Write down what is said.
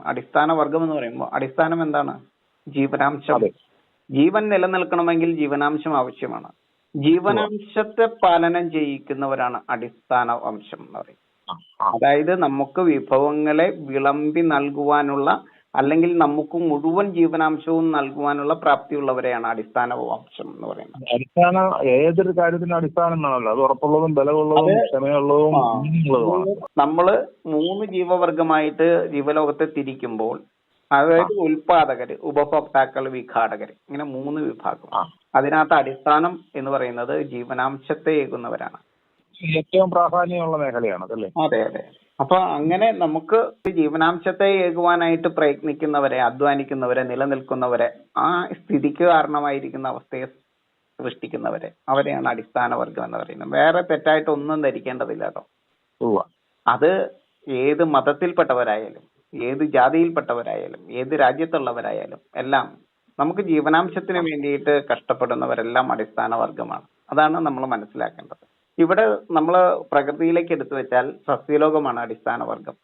അടിസ്ഥാന വർഗം എന്ന് പറയുമ്പോൾ അടിസ്ഥാനം എന്താണ്? ജീവനാംശം. അതെ. ജീവൻ നിലനിൽക്കണമെങ്കിൽ ജീവനാംശം ആവശ്യമാണ്. ജീവനാംശത്തെ പാലനം ചെയ്യിക്കുന്നവരാണ് അടിസ്ഥാന വംശം എന്ന് പറയുന്നത്. അതായത് നമുക്ക് വിഭവങ്ങളെ വിളമ്പി നൽകുവാനുള്ള, അല്ലെങ്കിൽ നമുക്ക് മുഴുവൻ ജീവനാംശവും നൽകുവാനുള്ള പ്രാപ്തിയുള്ളവരെയാണ് അടിസ്ഥാന വംശം എന്ന് പറയുന്നത്. അടിസ്ഥാന ഏതൊരു കാര്യത്തിന് അടിസ്ഥാനം വേണമല്ലോ. അത് ഉറപ്പുള്ളതും ബലമുള്ളതും ക്ഷമയുള്ളതും ഉള്ളതുമാണ്. നമ്മള് 3 ജീവവർഗമായിട്ട് ജീവലോകത്തെ തിരിക്കുമ്പോൾ, അതായത് ഉൽപാദകര്, ഉപഭോക്താക്കൾ, വിഘാടകര്, ഇങ്ങനെ 3 വിഭാഗം. അതിനകത്ത് അടിസ്ഥാനം എന്ന് പറയുന്നത് ജീവനാംശത്തെ ഏകുന്നവരാണ്. ഏറ്റവും പ്രാധാന്യമുള്ള മേഖലയാണ് അതല്ലേ? അതെ അതെ. അപ്പൊ അങ്ങനെ നമുക്ക് ജീവനാംശത്തെ ഏകുവാനായിട്ട് പ്രയത്നിക്കുന്നവരെ, അധ്വാനിക്കുന്നവരെ, നിലനിൽക്കുന്നവരെ, ആ സ്ഥിതിക്ക് കാരണമായിരിക്കുന്ന അവസ്ഥയെ സൃഷ്ടിക്കുന്നവരെ, അവരെയാണ് അടിസ്ഥാന വർഗം എന്ന് പറയുന്നത്. വേറെ തെറ്റായിട്ട് ഒന്നും ധരിക്കേണ്ടതില്ല കേട്ടോ. അത് ഏത് മതത്തിൽപ്പെട്ടവരായാലും, ഏത് ജാതിയിൽപ്പെട്ടവരായാലും, ഏത് രാജ്യത്തുള്ളവരായാലും എല്ലാം നമുക്ക് ജീവനാംശത്തിന് വേണ്ടിയിട്ട് കഷ്ടപ്പെടുന്നവരെല്ലാം അടിസ്ഥാന വർഗമാണ്. അതാണ് നമ്മൾ മനസ്സിലാക്കേണ്ടത്. ഇവിടെ നമ്മൾ പ്രകൃതിയിലേക്ക് എടുത്തു വെച്ചാൽ സസ്യലോകമാണ് അടിസ്ഥാന വർഗം.